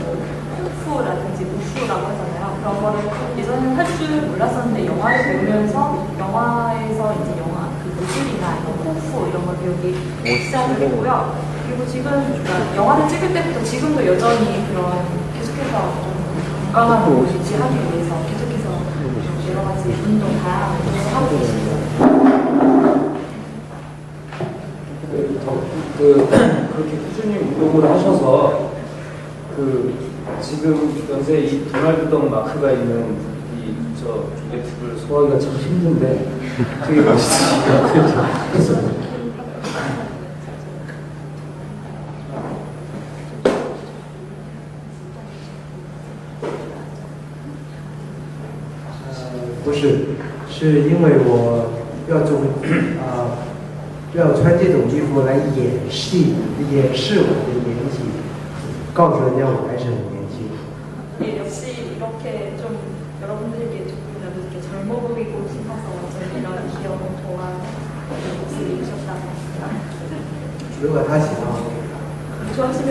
쿵푸라든지 무슈라고 하잖아요. 그런 거를 예전에는 할 줄 몰랐었는데 영화를 배우면서 영화에서 이제 영화 그 무술이나 이런 쿵푸 이런 걸 배우기 시작을 했고요. 그리고 지금 영화를 찍을 때부터 지금도 여전히 그런 계속해서 건강한 몸을 유지하기 위해서 계속해서 여러 가지 운동 다양한 운동을 하고 계십니다. 그렇게 꾸준히 운동을 하셔서 지금 연세 이 도날드덕 마크가 있는 저 조개팁을 소화하기가 참 힘든데 되게 멋있으신 것 같아요. 그래서不是，是因为我要穿这种衣服来掩饰我的年纪，告诉人家我还是很年轻。 예, 역시 이렇게 좀 여러분들에게 조금 이렇게 젊어 보이고 싶어서 저는 이런 귀여운 동안 모습을 입으셨다고 합니다. 如果他喜欢， 좋아하시면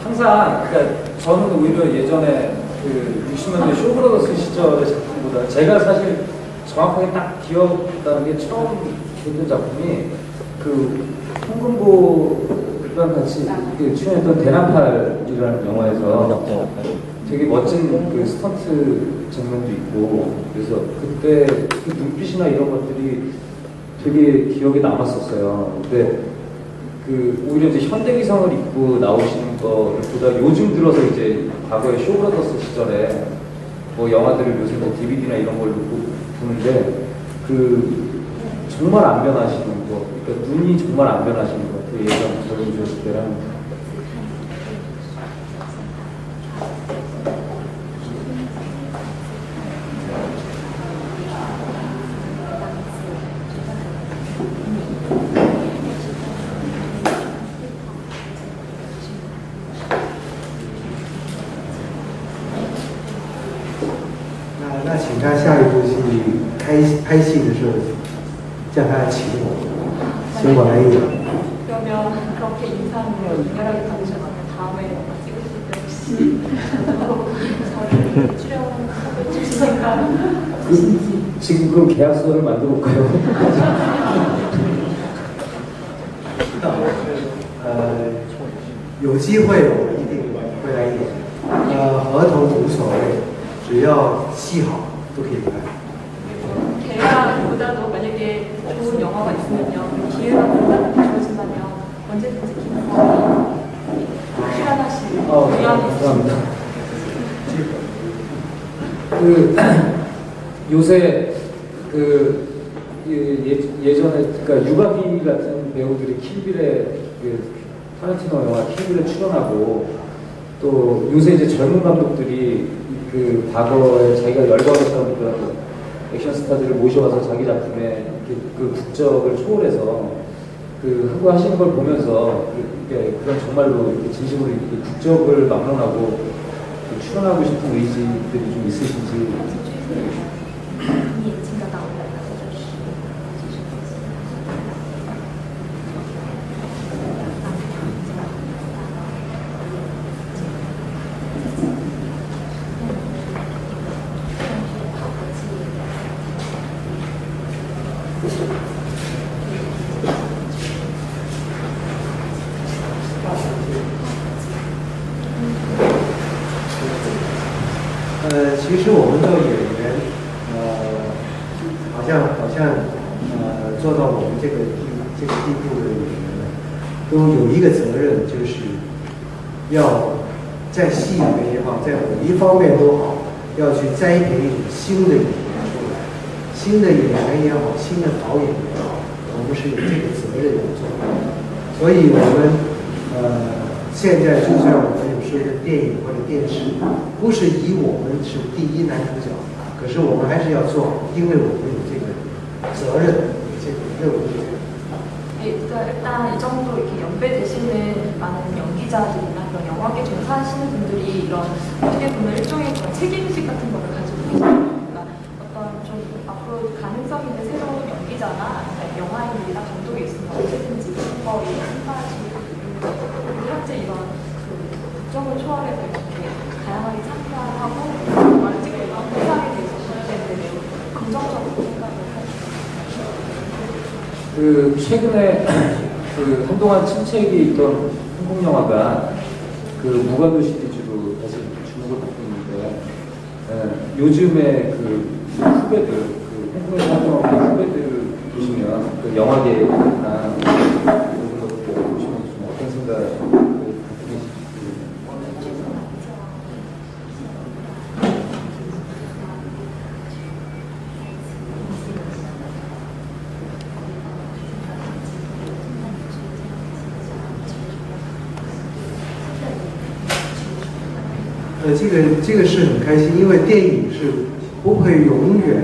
항상 그러니까 저는 오히려 예전에 60년대 쇼브로더스 시절의 작품보다 제가 사실 정확하게 딱 기억나는 게 처음 봤던 작품이 홍금보랑 같이 출연했던 대나팔이라는 영화에서 되게 멋진 스턴트 장면도 있고 그래서 그때 눈빛이나 이런 것들이 되게 기억에 남았었어요. 근데 그 오히려 이제 현대기성을 입고 나오시는 것보다 요즘 들어서 이제 과거에 쇼브라더스 시절에 뭐 영화들을 요새 뭐 DVD나 이런 걸로 보는데 그 정말 안 변하시는 거, 그러니까 눈이 정말 안 변하시는 것 같아요. 예전 젊으셨을 때랑.那请他下一部戏拍戏的时候，叫他请我来演。 그러면 그렇게 인상을 강렬하게 받으셨다면 다음에 영화 찍으실 때 혹시 저를 출연하고 주실 생각 지금 그럼 계약서를 만들어 볼까요? 有机会我一定会来演。合同无所谓，只要戏好都可以拍。 계약보다도 만약에 좋은 영화가 있으면요, 기회가 주어진다면 언제든지 기능성이 출연하실 의향이 감사합니다. 그 요새 그 예전에 그러니까 유가비 같은 배우들이 킬빌에 그 타란티노 영화 킬빌에 출연하고 또 요새 이제 젊은 감독들이 그 과거에 자기가 열광했던 그런 액션 스타들을 모셔와서 자기 작품에 그 국적을 초월해서 그 하고 하시는 걸 보면서 그런 정말로 이렇게 진심으로 이렇게 국적을 막론하고 출연하고 싶은 의지들이 좀 있으신지. 其实我们的演员，好像做到我们这个地步的演员，都有一个责任，就是要在戏里面也好，在每一方面都好，要去栽培一种新的演员出来，新的演员也好，新的导演也好，我们是有这个责任要做的。所以我们现在就算我们有时候的电影或者电视，不是以我们是第一男主角，可是我们还是要做，因为我们有这个责任，有这个任务。 그러니까 일단 이 정도 이렇게 연배되시는 많은 연기자들이나 그런 영화계 종사하시는 분들이 이런 어떻게 보면 일종의 그런 책임의식 같은 거를 가지고 계시죠. 그러니까 어떤 좀 앞으로 가능성 있는 새로운 연기자나 영화인들이나 감독이 있으면 언제든지 그런 거에 참가하시고 현재 이런 그 국정을 초월해서 이렇게 다양하게 참가하고 영화를 찍는 이런 회상에 대해서 저는 매우 긍정적으로 생각을 하고 그 최근에 그 한동안 침체기 있던 한국 영화가 그 무관도 시리즈로 다시 주목을 받고 있는데 요즘에 그 후배들 그 홍콩에서 활동하고 있는 후배들을 보시면 그 영화계나 이런 것들 보시면 좀 어떤 생각을 갖고 계신지. 这个是很开心，因为电影是不会永远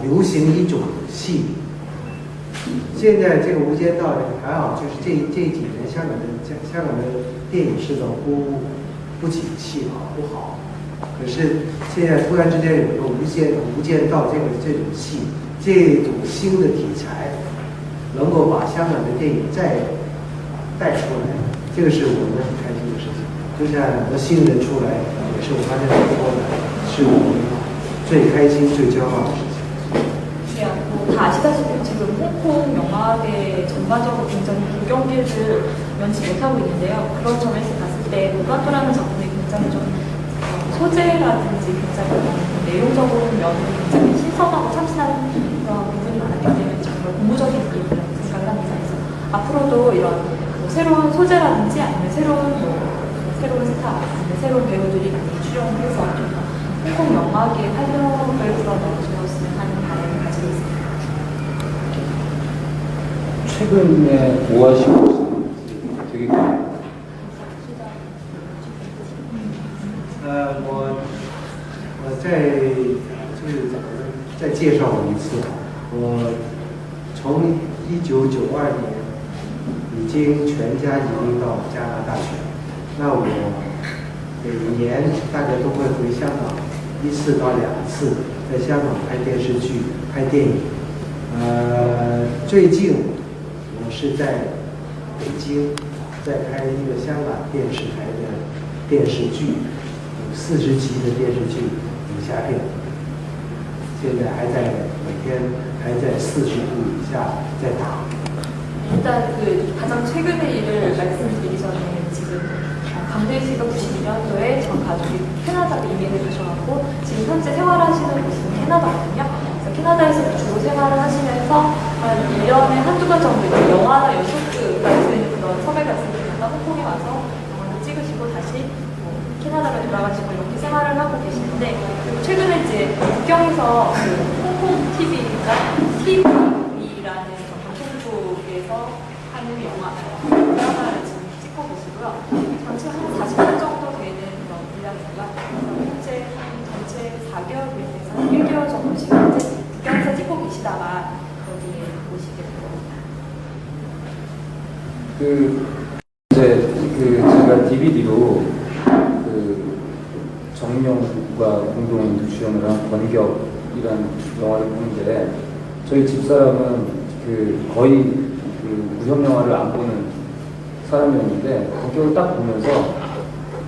流行一种戏。现在这个《无间道》还好，就是这几年香港的电影市道不景气不好。可是现在突然之间有个无间道》这种戏，这种新的题材，能够把香港的电影再带出来，这个是我们很开心的事情。 就像很多新人出来，也是我刚才所说的，是我们最开心、最骄傲的事情。 다 아시다시피 지금 홍콩 영화계 전반적으로 굉장히 불경기를 면치 못하고 있는데요. 그런 점에서 봤을 때 무관도라는 작품이 굉장히 좀 소재라든지 굉장히 내용적으로 면은 굉장히 신선하고 참신한 그런 부분이 많았기 때문에 정말 고무적인 느낌이라고 생각을 합니다. 그래서 앞으로도 이런 뭐 새로운 소재라든지 아니면 새로운 스타, 아니면 새로운 배우들이 많이 출연을 해서 좀 더 홍콩 영화계의 활력을 불어넣어주었으면 하는 바람을 가지고 있습니다. 최근에 뭐 하시고 있어요? 되게 我再介绍我一次，我从1992年已经全家移民到加拿大去了。那我每年大概都会回香港1次到2次，在香港拍电视剧、拍电影。最近我是在北京在拍一个香港电视台的电视剧，40集的电视剧武侠片，现在每天还在40度以下在打。 일단 가장 최근의 일을 말씀드리기 전에 지금 강대희 씨가 92년도에 전 가족이 캐나다로 이민을 가셔갖고 지금 현재 생활하시는 곳은 캐나다거든요. 그래서 캐나다에서 주로 생활을 하시면서 한 1년에 한두 번 정도 영화나 연속극 같은 그런 섭외가 있을 때마다 홍콩에 와서 영화를 찍으시고 다시 캐나다로 돌아가시고 이렇게 생활을 하고 계시는데 최근에 이제 국경에서 홍콩 TV가 TV라는 방송국에서 하는 드라마를 지금 찍고 계시고요. 전체 한 40분 정도 되는 그런 분량이고요. 현재 전체 4개월에서 1개월 정도 지금 현재 국경에서 찍고 계시다가 거기에 오시게 됩니다. 제가 DVD로 정명과 공동 주연을 한 권격이라는 영화를 보는데 저희 집사람은 거의 무협 영화를 안 보는 사람이었는데 권격을 딱 보면서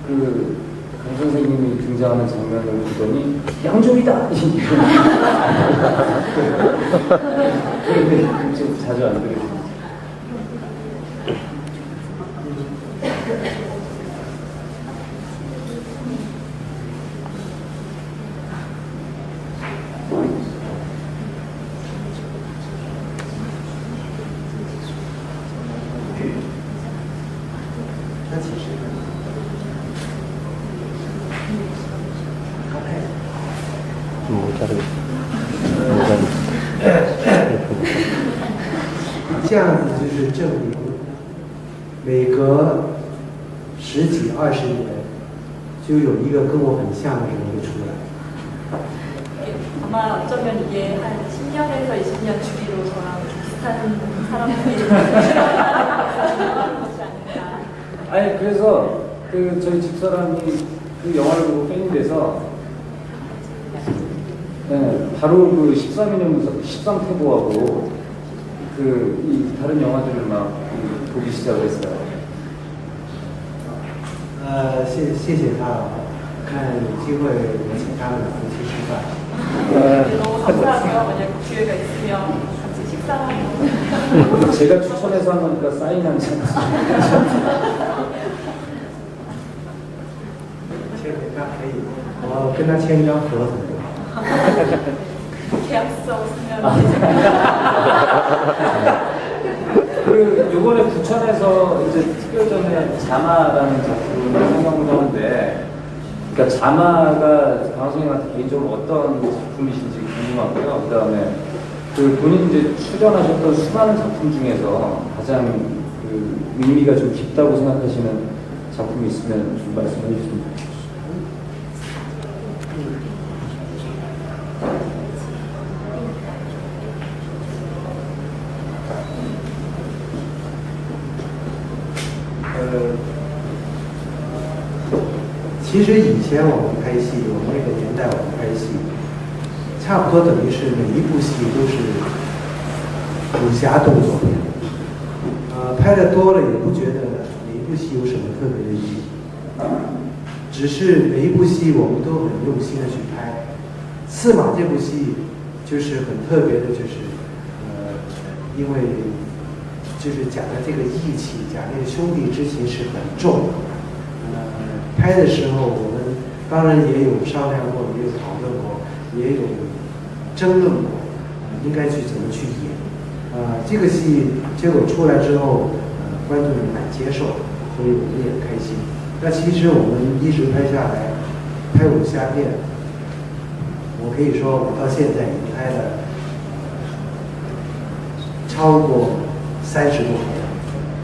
강 선생님이 등장하는 장면을 보더니 양조이다! 그런데 좀 자주 안 들으시죠.这样子就是证明，每隔10几20年，就有一个跟我很像的人会出来。 아마 어쩌면 이게 한 10년에서 20년 주기로 저랑 비슷한 사람들이 출연하는 것이 아닌가. 아니 그래서 저희 집사람이 그 영화를 보고 팬이 돼서 바로 13태보하고 이 다른 영화들을 막 보기 시작을 했어요. 谢谢他，看有机会我请他们夫妻吃饭。 너무 감사하고요. 만약 기회가 있으면 같이 식사하고. 제가 추천해서 한 거니까 사인 한 잔. 签给他可以，我跟他签一张合同。 계약서 없으면 요번에 부천에서 이제 특별전에 자마라는 작품을 상영을 하는데, 그러니까 자마가 강선생님한테 개인적으로 어떤 작품이신지 궁금하고요. 그 다음에 본인 이제 출연하셨던 수많은 작품 중에서 가장 의미가 좀 깊다고 생각하시는 작품이 있으면 좀 말씀해 주시면 좋겠습니다. 其实以前我们拍戏，我们那个年代我们拍戏，差不多等于是每一部戏都是武侠动作片。拍的多了也不觉得每一部戏有什么特别的意义，只是每一部戏我们都很用心的去拍。刺马这部戏就是很特别的，就是因为就是讲的这个义气，讲这个兄弟之情是很重的。 拍的时候，我们当然也有商量过，也有讨论过，也有争论过，应该去怎么去演。这个戏结果出来之后，观众也蛮接受，所以我们也很开心。那其实我们一直拍下来，拍武侠片，我可以说我到现在已经拍了超过30多片，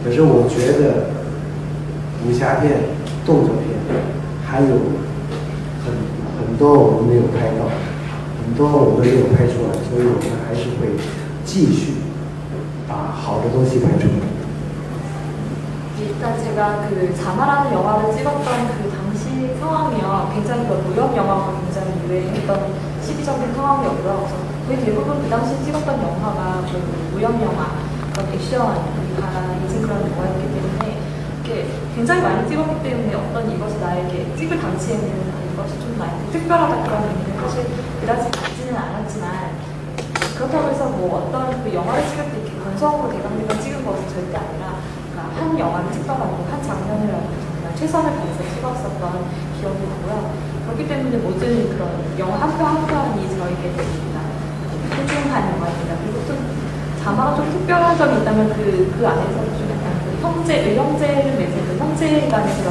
可是我觉得武侠片、动作片还有很多我们没有拍到，很多我们没有拍出来，所以我们还是会继续把好的东西拍出来。 일단 제가 그 자마라는 영화를 찍었던 그 당시 상황이요. 굉장히 그 무협 영화가 굉장히 유행했던 시기적인 상황이었고요. 그래서 거의 대부분 그 당시 찍었던 영화가 그 무협 영화, 그런 액션이 가라앉은 그런 영화였기 때문에 이렇게 굉장히 많이 찍었기 때문에 어떤 이것이 나에게 찍을 당시에는 이것이 좀 나에게 특별하다 그런 의미는 사실 그다지 갖지는 않았지만 그렇다고 해서 뭐 어떤 그 영화를 찍을 때 이렇게 건성으로 대강대강 찍은 것은 절대 아니라 한 영화를 찍더라도 한 장면이라도 정말 최선을 다해서 찍었었던 기억이 나고요. 그렇기 때문에 모든 그런 영화 한 편 한 편이 저에게 소중한 영화입니다. 그리고 또 자마가 좀 특별한 점이 있다면 그 안에서 좀 약간 그 형제를 맺은 그 형제 간의 그런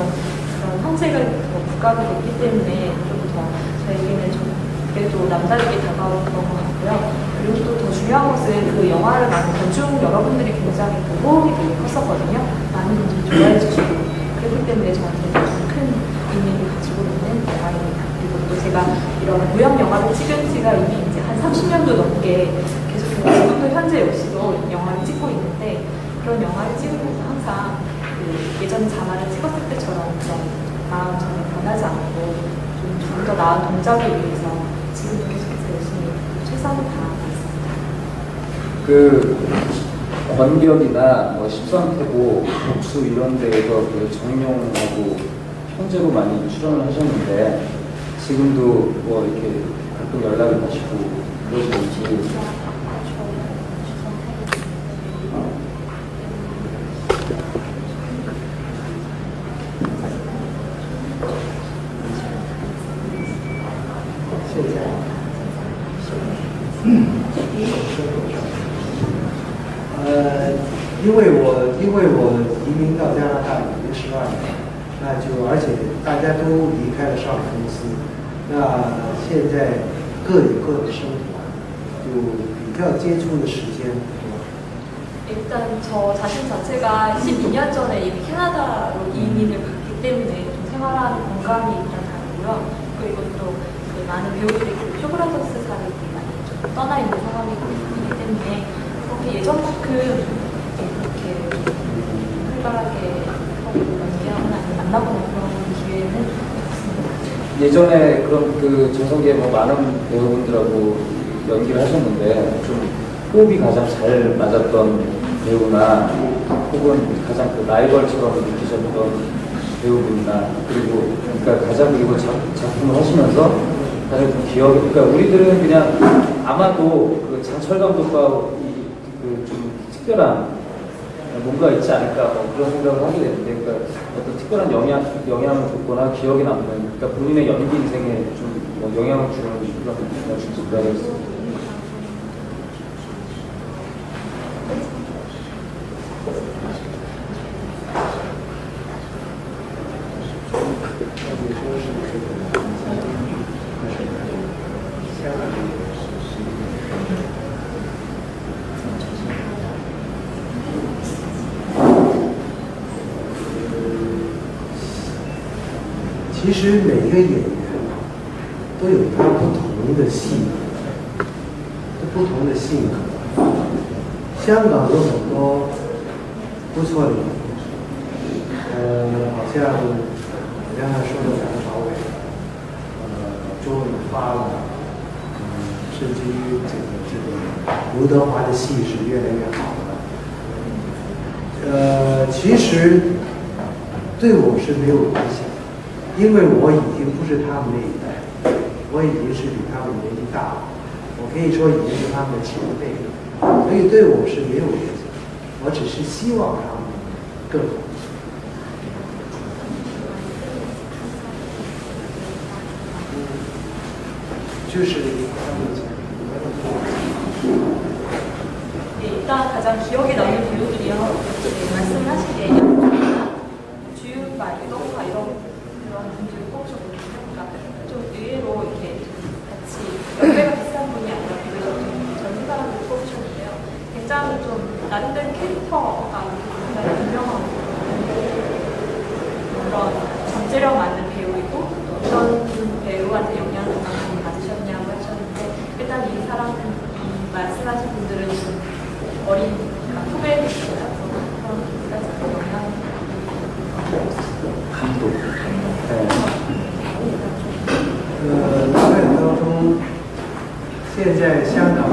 형제가 더 부각이 됐기 때문에 좀 더 저에게는 좀 그래도 남다르게 다가오는 것 같고요. 그리고 또 더 중요한 것은 그 영화를 많은 대중 여러분들이 굉장히 그 호응이 되게 컸었거든요. 많은 분들이 좋아해 주시고 그렇기 때문에 저한테 큰 의미를 가지고 있는 영화입니다. 그리고 또 제가 이런 무협 영화를 찍은 지가 이미 이제 한 30년도 넘게 계속해서 지금도 현재 역시도 영화를 찍고 있는데 그런 영화를 찍으면서 항상 그 예전 자마를 찍었을 때처럼 그런 마음 전혀 변하지 않고 좀 더 나은 동작을 위해서 지금도 계속해서 열심히 최선을 다하고 있습니다. 그 권격이나 뭐 13태보, 복수 이런 데에서 그 정용하고 형제로 많이 출연을 하셨는데 지금도 뭐 이렇게 가끔 연락을 하시고 그러시는지.因为我移民到加拿大已经12年，那就而且大家都离开了上市公司，那现在各有各的生活，就比较接触的时间不多。 일단 저 자신 자체가 12년 전에 이미 캐나다로 이민을 갔기 때문에 좀 생활하는 공간이 일단 다르고요. 그리고 또 그 많은 배우들이 쇼브라더스 사를 많이 좀 떠나 있는 상황이기 때문에 그렇게 예전만큼 그렇게 활발하게 연기하거나 만나거나 그런 기회는 없습니다. 예전에 그런 그 전성기에 뭐 많은 배우분들하고 연기를 하셨는데 좀 호흡이 가장 잘 맞았던 배우나 혹은 가장 그 라이벌처럼 느끼셨던 배우분이나 그리고 그러니까 가장 그리고 작품을 하시면서 가장 좀 기억이 그러니까 우리들은 그냥 아마도 그 장철 감독과 그 좀 특별한 뭔가 있지 않을까 뭐 그런 생각을 하게 되는데 그러니까 어떤 특별한 영향을 줬거나 기억에 남는 그러니까 본인의 연기 인생에 좀 영향을 주는 그런 뭐라고 했어요.其实每一个演员都有他不同的戏，不同的性格。香港有很多不错的演员，好像我刚才说的梁朝伟，周润发了，甚至于这个刘德华的戏是越来越好了。其实对我是没有影响。 因为我已经不是他们那一代，我已经是比他们年纪大了，我可以说已经是他们的前辈了，所以对我是没有影响。我只是希望他们更好。就是他们 일단 잠재력 많은 배우이고 어떤 배우한테 영향을 많이 받으셨냐고 하셨는데 일단 이 사람 말씀하신 분들은 좀 어린 후배들이시고요. 그런 분들까지 영향을 감독. 네. 脑海当中，现在香港